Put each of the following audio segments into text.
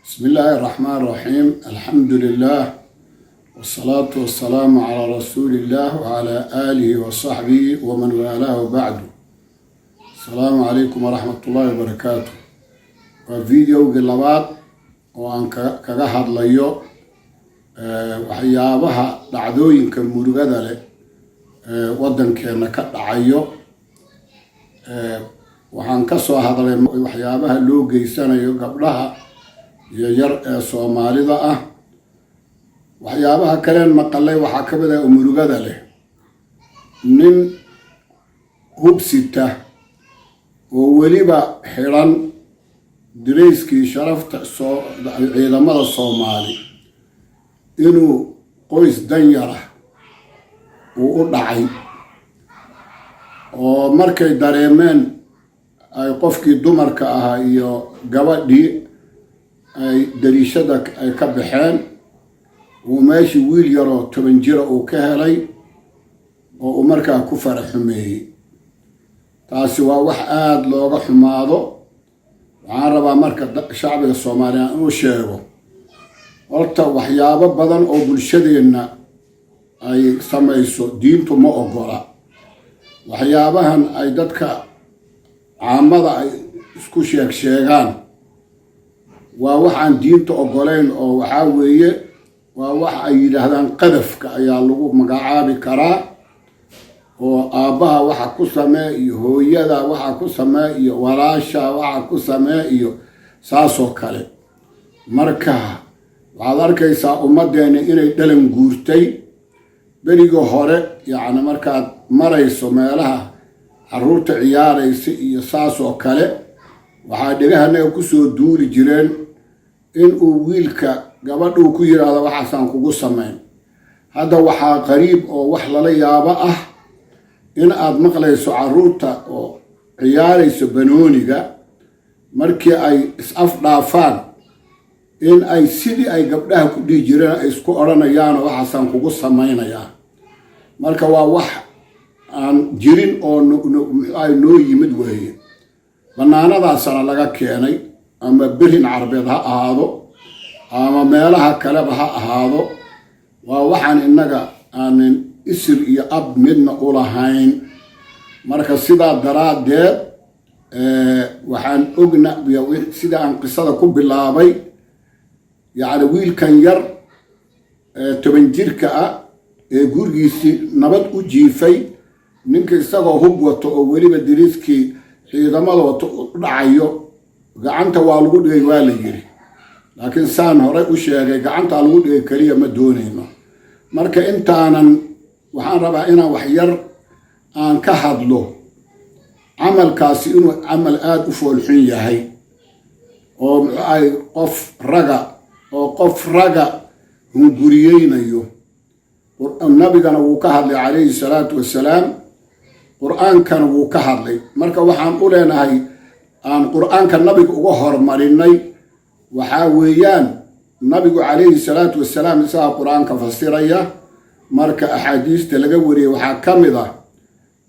بسم الله الرحمن الرحيم. الحمد لله والصلاة والسلام على رسول الله وعلى آله وصحبه ومن والاه بعد. السلام عليكم ورحمة الله وبركاته. وفيديو قلبات وأن كجهد ليو وحيابها دعوين كمرجدة له ودن كنا كدعيو وحن كسر هذا وحيابها لوجي سنة قبلها يجر Soomaali waxyaabaha kale maqalay waxa ka mid ah umurugada leh nin hubsita oo waliba xiran direyskii sharafta ciidamada Soomaali inuu qoys danyar ah u dhacay oo markay dareemeen ay qofkii dumarka ahaa iyo gabadhii ay dariishada ay ka baxeen oo meeshii wiil yaroo 10 jir uu ka helay oo markaa ku faraxumeeyay. taasi waa wax aad looga xumaado. waxaan rabaa marka shacbiga Soomaaliyeed inuu sheego horta waxyaabo badan oo bulshadeena ay samayso diintu ma ogola. waxyaabahan ay dadka caamada ay isku sheegaan waa waxaan diinta ogoleyn oo waxa weeye waa wax ay yiraahdaan qadafka ayaa lagu magacaabi karaa oo aabaha waxa ku sameey iyo hooyada waxa ku sameey iyo walaasha waxa ku sameey iyo saasoo kale. marka waxaad arkaysaa ummadeena inay dhalan guurtay beriga hore yacni markaad marayso meelaha caruurta ciyaaraysa iyo saasoo kale waxaa dhagahanaga ku soo duuli jireen in uu wiilka gabadhu ku yiraahdo waxaan kugu sameyn. hadda waxaa qariib oo wax lala yaabo ah in aad maqlayso caruurta oo ciyaarayso banooniga markii ay is-afdhaafaan in ay sidii ay gabdhaha ku dhigi jireen ay isku oranayaan waxaan kugu sameynaya. marka waa wax aan jirin oo ay noo yimid weeye. banaanadaasana laga keenay ama birin carbeed ha ahaado ama meelaha kaleba ha ahaado. waa waxaan innaga aanan isir iyo ab midna u lahayn. marka sidaa daraadeed waxaan ogna sida aan qisada ku bilaabay yacni wiilkan yar 10 jirka ah ee gurigiisii nabad u jiifay ninka isagoo hub wato oo weliba diriiskii ciidamada wato u dhacayo gacanta waa lagu dhigay waa la yiri. laakiin saan hore u sheegay gacanta lagu dhigay kaliya ma doonayno. marka intaanan waxaan rabaa inaan wax yar aan ka hadlo camalkaasi inuu camal aad u foolxun yahay oo ay qof raga hunguriyeynayo. nabigana wuu ka hadlay calayhi salaatu wassalaam. qur'aankana wuu ka hadlay. marka waxaan u leenahay aan qur'aanka nabiga uga hormarinay waxaa weeyaan nabigu calayhi salaatu wassalaam isagaa qur'aanka fasiraya. marka axaadiista laga wariyay waxaa ka mid ah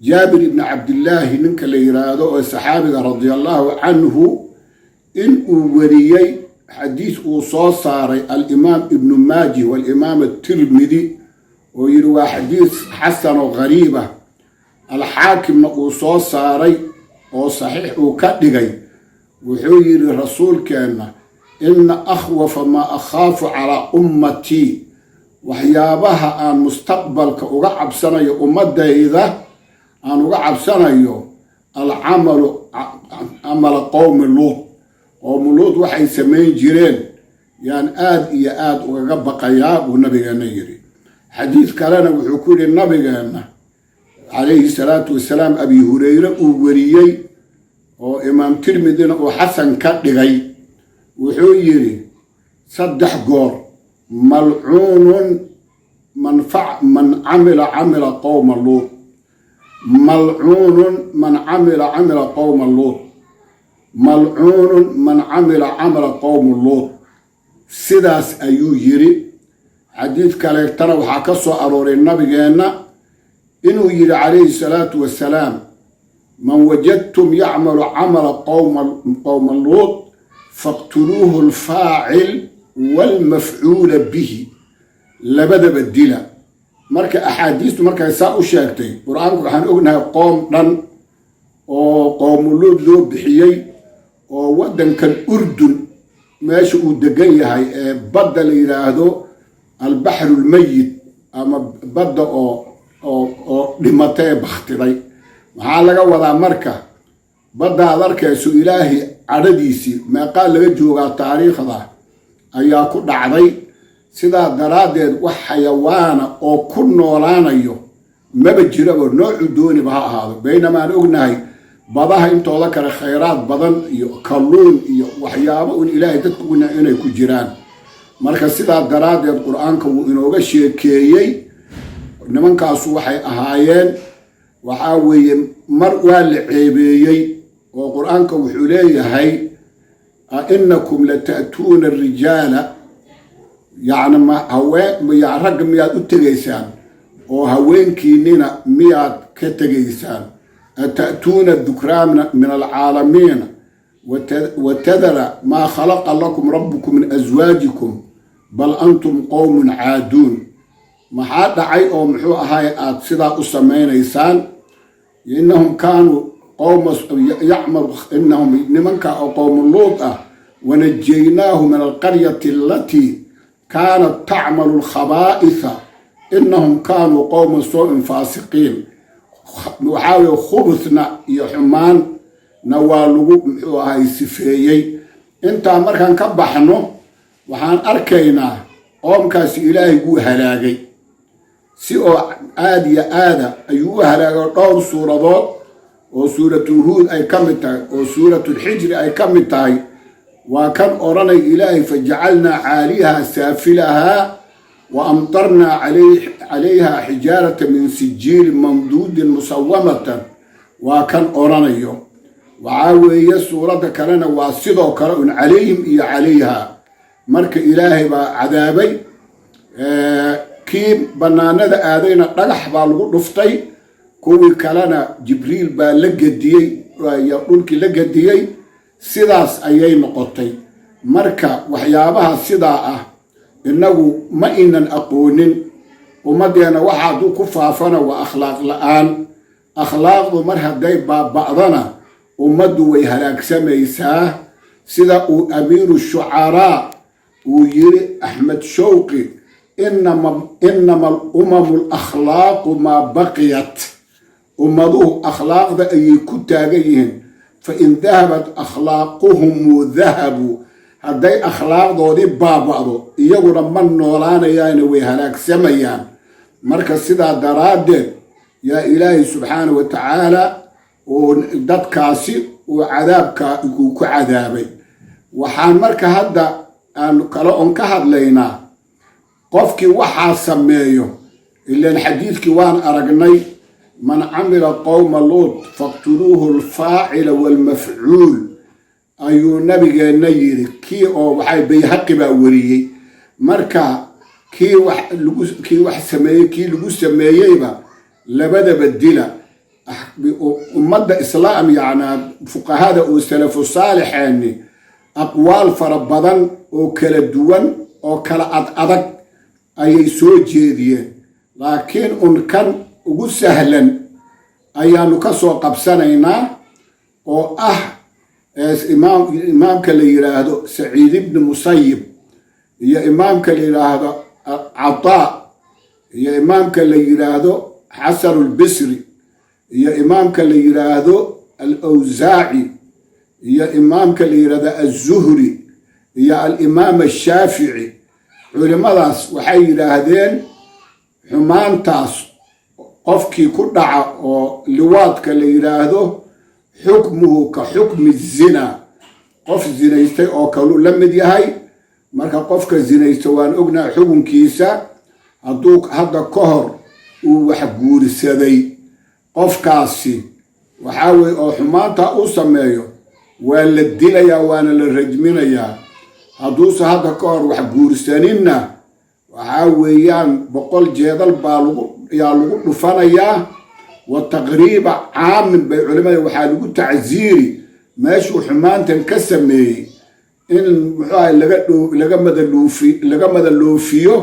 jaabir ibn cabdillaahi ninka la yiraahdo oo saxaabiga radiyallahu canhu in uu wariyay xadiis uu soo saaray al-imaam ibn maaji wal-imaam at-tirmidhi oo yiri waa xadiis xasan oo qariiba. الحاكم نقصو صاري أو صحيح وكدغي وحير رسول كان إن أخوف ما أخاف على أمتي وحيابها عن مستقبل كأقعب سنة أمد إذا أن أقعب سنة العمل عمل قوم اللوط. قوم اللوط وحي سمين جيرين يعني آد وقب قياب والنبي نيري حديث كلنا وحكول النبي قالنا عليه الصلاة والسلام أبي هريرة ووريي وإمام ترمذي وحسن كدغي وحيري صدح قور ملعون من عمل قوم اللوط. ملعون من عمل قوم اللوط. ملعون من عمل قوم اللوط. سداس أيو يري حديث كالكتنا وحكسو أروري النبي جينا إنه يرى عليه الصلاة والسلام من وجدتم يعمل عمل قوم اللوط فاقتلوه الفاعل والمفعول به لبدا بدلا marka axaadiistu markay saa u sheegtay quraanku waxaan ognahay qoom dhan oo qoomuluud loo bixiyay oo wadankan urdun meesha uu degan yahay ee badda la yiraahdo al-bahr al-mayyit ama badda oo dhimatay bakhtiray waxa laga wadaa marka badda arkaysu ilaahi cadadiisi meeqa laga joogaa taariikhda ayaa ku dhacday sidaa daraadeed wax xayawaana oo ku noolaanayo maba jiraba noocu dooniba ha ahaado baynamaan ognahay badaha intooda kale khayraad badan iyo kalluun iyo waxyaabo un ilaahay dadku inay ku jiraan marka sidaa daraadeed qur-aanka wuu inooga sheekeeyey nimankaasu waxay ahaayeen waxaa weeye mar waa la ceebeeyey oo qur-aanka wuxuu leeyahay ainakum lata'tuuna arijaala يعني ما هواء يا رجل مياد أتجيسان أو هوينكيننا مياد كتجيسان أتأتون الذكران من العالمين وتذر ما خلق لكم ربكم من أزواجكم بل أنتم قوم عادون ما حد عي أو محو هاي أتصدى أسمين إنسان إنهم كانوا قوم يعمر إنهم من كانوا قوم لوط ونجيناه من القرية التي كانت تعمل الخبائث إنهم كانوا قوم سوء فاسقين وحاول خبثنا يحمان نوالو هاي سفيي انت مركان كبحنو وحان أركينا قوم كاس إلهي قو هلاقي سيئو آدي آدى أيو هلاقي طول سورة ضوء وسورة الهود أي كمتاي وسورة الحجر أي كمتاي وكان أراني إلهي فجعلنا عاليها سافلها وأمطرنا عليها حجارة من سجيل ممدود مصومة وكان أراني وعاوي سورة كلنا واسطة كرأن عليهم إيا عليها مرك إلهي بعذابي كيم بنانا ذا آذينا قلح بالغرفتي كوي كلنا جبريل باللقدي يقولك لقدي sidaas ayay noqotay marka waxyaabaha sidaa inagu ma inan aqoonin umadeena waxa uu ku faafana waa akhlaaq la'aan akhlaaqdu mar haday baaba'dana umadu way halaagsamaysaa sida uu amiiru shu'ara uu yiri Ahmed Shawqi inama al-umam al-akhlaq ma baqiyat umadu akhlaaqda ay ku taagayihiin فإن ذهبت أخلاقهم ذهبوا هدي أخلاق دودي بابادو يقول من نولانا يعني ويهلاك سميان مركز سيدا دراد يا إلهي سبحانه وتعالى وداد كاسي وعذاب كعذابي وحان مركز هدا أن كلا أنكهد لينا قفكي وحا سميو إلا الحديث كوان أرقني من عمل قوم لوط فاقتلوه الفاعل والمفعول أيو نبي نير كي أو وحي بيحق باوريه مركا كي وح سميه كي لجو سميه با لبدا بدلا أمد إسلام يعني فقهاء أو السلف الصالح يعني أقوال فربضا أو كلا دوان أو كلا أدق أي سوجيدين لكن أن كان ugu sahlan ayaanu ka soo qabsanaynaa oo imaamka la yiraahdo Saciid ibn Musayyib iyo imaamka la yiraahdo Ataa iyo imaamka la yiraahdo Hasan al-Basri iyo imaamka la yiraahdo al-Awzaa'i iyo imaamka la yiraahdo az-Zuhri iyo al-Imaam al-Shaafi'i culimadaas waxay yiraahdeen xumaantaas qofkii ku dhaca oo liwaadka la yiraahdo xukmuhu ka xukmi zina qof zinaystay oo kale la mid yahay marka qofka zinaysto waan ognaa xukunkiisa hadduu hadda ka hor uu wax guursaday qofkaasi waxaa weeye oo xumaanta uu sameeyo waa la dilayaa waana la rajminayaa hadduuse hadda ka hor wax guursaninna waxaa weeyaan 100 jeedal baa lagu dhufanayaa وتقريب عام بالعلماء وحالو تعزيري ماشو حمانتن كسمي in laga madaloofiyo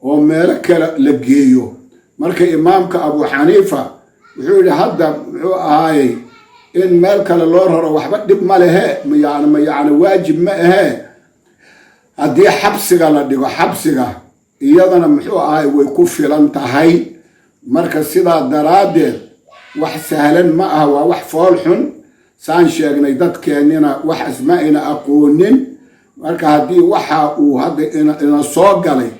oo meelo kale la geeyo. marka imaamka Abu Xaniifa wuxuu yidhi hadda muxuu ahaayey in meel kale loo raro waxba dhib ma lehe, yani waajib ma ahe. haddii xabsiga la dhigo, xabsiga iyadana muxuu ahaay way ku filan tahay. marka sidaa daraaddeed wax sahlan ma aha, waa wax fool xun. saan sheegnay dadkeennina wax asmaa'ina aqoonin. marka haddii waxa uu hadda ina soo galay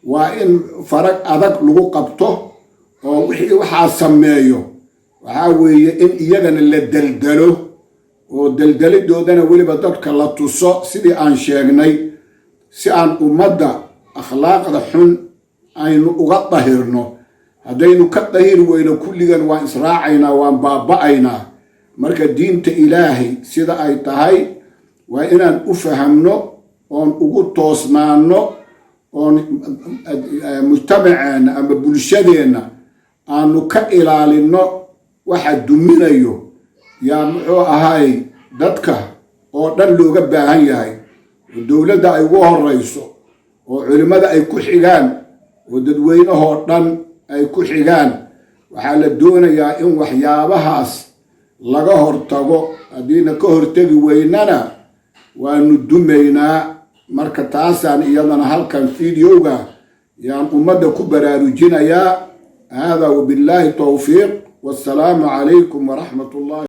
waa in farag adag lagu qabto oo wixii waxaa sameeyo waxaa weeye in iyagana la daldalo oo daldalidoodana weliba dadka la tuso sidii aan sheegnay, si aan ummadda akhlaaqda xun aynu uga dahirno. haddaynu ka dahir weyno kulligan waan israacaynaa, waan baaba'aynaa. marka diinta ilaahay sida ay tahay waa inaan u fahamno oon ugu toosnaano, oon mujtamaceenna ama bulshadeenna aanu ka ilaalino waxa duminayo. yaa muxuu ahaay dadka oo dhan looga baahan yahay, oo dowladda ay ugu horeyso, oo culimmada ay ku xigaan, oo dadweynahoo dhan ay ku xigaan. waxaa la doonayaa in waxyaabahaas laga hortago. haddiina ka hortegi weynana waanu dumaynaa. marka taasaan iyadana halkan fideoga yaan ummadda ku baraarujinayaa. hada wabillaahi tawfiiq, wassalaamu calaykum waraxmat ullahi.